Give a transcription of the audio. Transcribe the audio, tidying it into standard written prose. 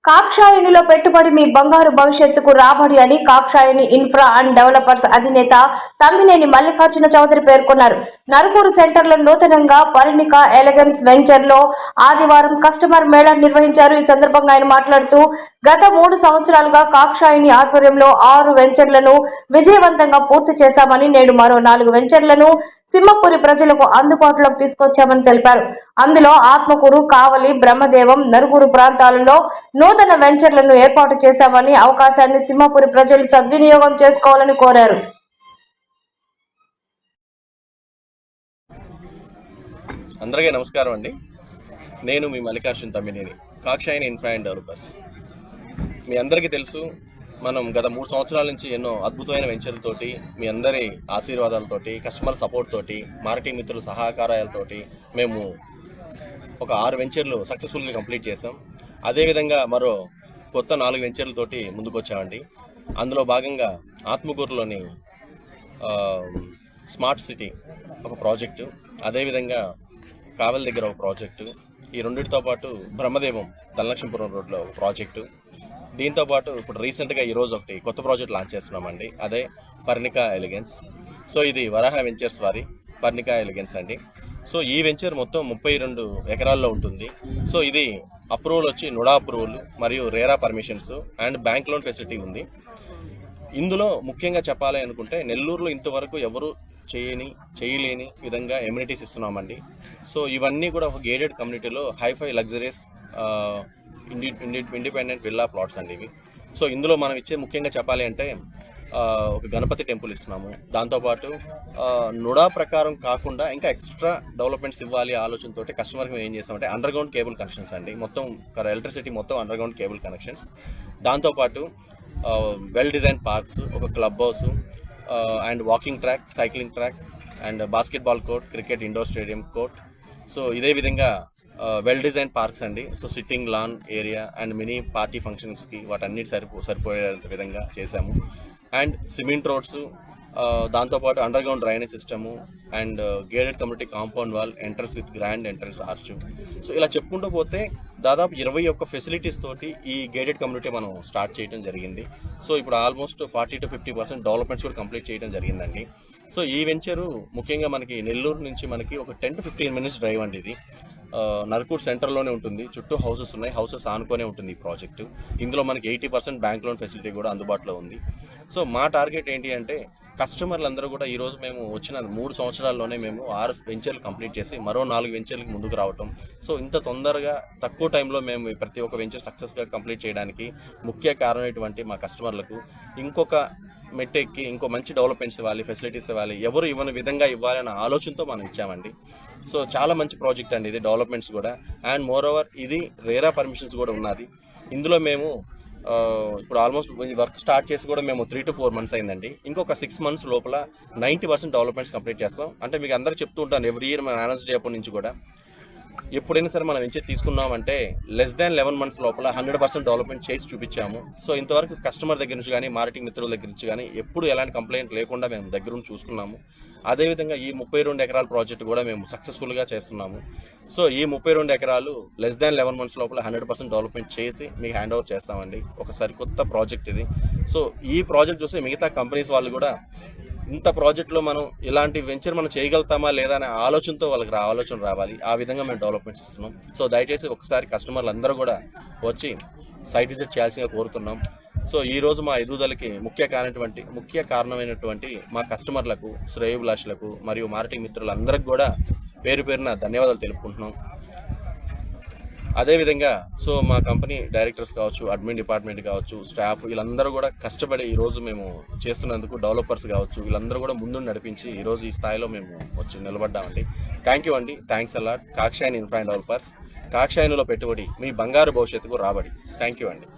కాక్షాయనిలో పెట్టుబడి మీ బంగారు భవిష్యత్తుకు రాబడి అని కాక్షాయని ఇన్ఫ్రా అండ్ డెవలపర్స్ అధినేత తమ్మినేని మల్లికార్జున చౌదరి పేర్కొన్నారు. నరుకూరు సెంటర్లో నూతనంగా పరిణిక ఎలిగెన్స్ వెంచర్ లో ఆదివారం కస్టమర్ మేళా నిర్వహించారు. ఈ సందర్భంగా ఆయన మాట్లాడుతూ గత 3 సంవత్సరాలుగా కాక్షాయని ఆధ్వర్యంలో 6 వెంచర్లను విజయవంతంగా పూర్తి చేశామని, నేడు మరో 4 వెంచర్లను సింహపురి ప్రజలకు అందుబాటులోకి తీసుకొచ్చామని తెలిపారు. అందులో ఆత్మకూరు, కావలి, బ్రహ్మదేవం, నరుకూరు ప్రాంతాలలో నూతన వెంచర్లను ఏర్పాటు చేశామని, అవకాశాన్ని సింహపురి ప్రజలు సద్వినియోగం చేసుకోవాలని కోరారు. అందరికీ నమస్కారం అండి. నేను మీ Mallikarjuna Tammineni, Kakshayani infra and developers. మీ అందరికీ తెలుసు, మనం గత 3 సంవత్సరాల నుంచి ఎన్నో అద్భుతమైన వెంచర్లతోటి, మీ అందరి ఆశీర్వాదాలతోటి, కస్టమర్ సపోర్ట్ తోటి, మార్కెటింగ్ మిత్రుల సహకారాలతోటి మేము ఒక 6 వెంచర్లు సక్సెస్ఫుల్గా కంప్లీట్ చేసాం. అదేవిధంగా మరో కొత్త 4 వెంచర్లతోటి ముందుకు వచ్చామండి. అందులో భాగంగా ఆత్మకూరులోని స్మార్ట్ సిటీ ఒక ప్రాజెక్టు, అదేవిధంగా కావలి దగ్గర ఒక ప్రాజెక్టు, ఈ రెండింటితో పాటు బ్రహ్మదేవం ధనలక్ష్మీపురం రోడ్లో ఒక ప్రాజెక్టు, దీంతోపాటు ఇప్పుడు రీసెంట్గా ఈరోజు ఒకటి కొత్త ప్రాజెక్ట్ లాంచ్ చేస్తున్నామండి. అదే పరిణిక ఎలిగెన్స్. సో ఇది వరాహ వెంచర్స్ వారి పరిణిక ఎలిగెన్స్ అండి. సో ఈ వెంచర్ మొత్తం 32 ఎకరాల్లో ఉంటుంది. సో ఇది అప్రూవల్ వచ్చి నుడా అప్రూవల్ మరియు RERA permissions and bank loan facility ఉంది. ఇందులో ముఖ్యంగా చెప్పాలి అనుకుంటే నెల్లూరులో ఇంతవరకు ఎవరు చేయలేని విధంగా ఎమ్యూనిటీస్ ఇస్తున్నామండి. సో ఇవన్నీ కూడా ఒక గేటెడ్ కమ్యూనిటీలో hi fi luxuries independent villa plots అండి ఇవి. సో ఇందులో మనం ఇచ్చే ముఖ్యంగా చెప్పాలి అంటే ఒక గణపతి టెంపుల్ ఇస్తున్నాము. దాంతోపాటు నుడా ప్రకారం కాకుండా ఇంకా ఎక్స్ట్రా డెవలప్మెంట్స్ ఇవ్వాలి ఆలోచనతో కస్టమర్కి మేము ఏం చేస్తామంటే అండర్ గ్రౌండ్ కేబుల్ కనెక్షన్స్ అండి. మొత్తం ఎలక్ట్రిసిటీ మొత్తం అండర్ గ్రౌండ్ కేబుల్ కనెక్షన్స్. దాంతోపాటు వెల్ డిజైన్ పార్క్స్, ఒక club house and walking track, cycling track and basketball court, cricket indoor stadium court. So ఇదే విధంగా వెల్ డిజైన్ పార్క్స్ అండి. So sitting lawn area and mini party ఫంక్షన్స్కి వాటన్నిటి సరిపోయే విధంగా చేశాము. అండ్ సిమెంట్ రోడ్స్, దాంతోపాటు underground drainage system and gated community compound wall, entrance with grand entrance arch. So ఇలా చెప్పుకుంటూ పోతే దాదాపు 21 ఫెసిలిటీస్ తోటి ఈ గేటెడ్ కమ్యూనిటీ మనం స్టార్ట్ చేయడం జరిగింది. సో ఇప్పుడు ఆల్మోస్ట్ 40 to 50% డెవలప్మెంట్స్ కూడా కంప్లీట్ చేయడం జరిగిందండి. సో ఈ వెంచరు ముఖ్యంగా మనకి నెల్లూరు నుంచి మనకి ఒక 10 to 15 minutes డ్రైవ్ అండి. ఇది నరుకూరు సెంటర్లోనే ఉంటుంది. చుట్టూ హౌసెస్ ఉన్నాయి, హౌసెస్ ఆనుకొనే ఉంటుంది ఈ ప్రాజెక్టు. ఇందులో మనకి 80% బ్యాంక్ లోన్ ఫెసిలిటీ కూడా అందుబాటులో ఉంది. సో మా టార్గెట్ ఏంటి అంటే కస్టమర్లు అందరూ కూడా ఈరోజు మేము వచ్చిన 3 సంవత్సరాల్లోనే మేము 6 వెంచర్లు కంప్లీట్ చేసి మరో 4 వెంచర్లకు ముందుకు రావటం. సో ఇంత తొందరగా తక్కువ టైంలో మేము ప్రతి ఒక్క వెంచర్ సక్సెస్గా కంప్లీట్ చేయడానికి ముఖ్య కారణమైనటువంటి మా కస్టమర్లకు ఇంకొక మెట్టెక్కి ఇంకో మంచి డెవలప్మెంట్స్ ఇవ్వాలి, ఫెసిలిటీస్ ఇవ్వాలి, ఎవరు ఇవ్వని విధంగా ఇవ్వాలన్న ఆలోచనతో మనం ఇచ్చామండి. సో చాలా మంచి ప్రాజెక్ట్ అండి ఇది, డెవలప్మెంట్స్ కూడా. అండ్ మోర్ ఓవర్ ఇది రేరా పర్మిషన్స్ కూడా ఉన్నది. ఇందులో మేము ఇప్పుడు ఆల్మోస్ట్ వర్క్ స్టార్ట్ చేసి కూడా మేము 3 to 4 months అయిందండి. ఇంకొక 6 months లోపల 90% డెవలప్మెంట్స్ కంప్లీట్ చేస్తాం. అంటే మీకు అందరికీ చెప్తూ ఉంటాను ఎవ్రీ ఇయర్ మన అనౌన్స్ డే అప్పటి నుంచి కూడా, ఎప్పుడైనా సరే మనం వెంచర్ తీసుకున్నామంటే లెస్ దాన్ 11 months లోపల 100% డెవలప్మెంట్ చేసి చూపించాము. సో ఇంతవరకు కస్టమర్ దగ్గర నుంచి కానీ మార్కెటింగ్ మిత్రుల దగ్గర నుంచి కానీ ఎప్పుడు ఎలాంటి కంప్లైంట్ లేకుండా మేము దగ్గరుండి చూసుకున్నాము. అదేవిధంగా ఈ 32 ఎకరాల ప్రాజెక్ట్ కూడా మేము సక్సెస్ఫుల్గా చేస్తున్నాము. సో ఈ 32 ఎకరాలు లెస్ దాన్ 11 months లోపల 100% డెవలప్మెంట్ చేసి మీకు హ్యాండ్ ఓవర్ చేస్తామండి. ఒక సరికొత్త ప్రాజెక్ట్ ఇది. సో ఈ ప్రాజెక్ట్ చూసి మిగతా కంపెనీస్ వాళ్ళు కూడా ఇంత ప్రాజెక్ట్లో మనం ఇలాంటి వెంచర్ మనం చేయగలుగుతామా లేదా అనే ఆలోచనతో వాళ్ళకి ఆలోచన రావాలి. ఆ విధంగా మేము డెవలప్మెంట్స్ ఇస్తున్నాం. సో దయచేసి ఒకసారి కస్టమర్లు అందరూ కూడా వచ్చి సైట్ విజిట్ చేయాల్సిందిగా కోరుతున్నాం. సో ఈరోజు మా ఎదుగుదలకి ముఖ్య కారణమైనటువంటి మా కస్టమర్లకు, శ్రేయోభిలాషులకు మరియు మార్కెటింగ్ మిత్రులందరికీ కూడా పేరు పేరున ధన్యవాదాలు తెలుపుకుంటున్నాం. అదేవిధంగా సో మా కంపెనీ డైరెక్టర్స్ కావచ్చు, అడ్మిన్ డిపార్ట్మెంట్ కావచ్చు, స్టాఫ్ వీళ్ళందరూ కూడా కష్టపడి ఈరోజు మేము చేస్తున్నందుకు, డెవలపర్స్ కావచ్చు వీళ్ళందరూ కూడా ముందు నడిపించి ఈరోజు ఈ స్థాయిలో మేము వచ్చి నిలబడ్డామండి. థ్యాంక్ యూ అండి. Thanks a lot. Kakshayani infra and developers. కాక్షాయనిలో పెట్టుబడి మీ బంగారు భవిష్యత్తుకు రాబడి. థ్యాంక్ యూ అండి.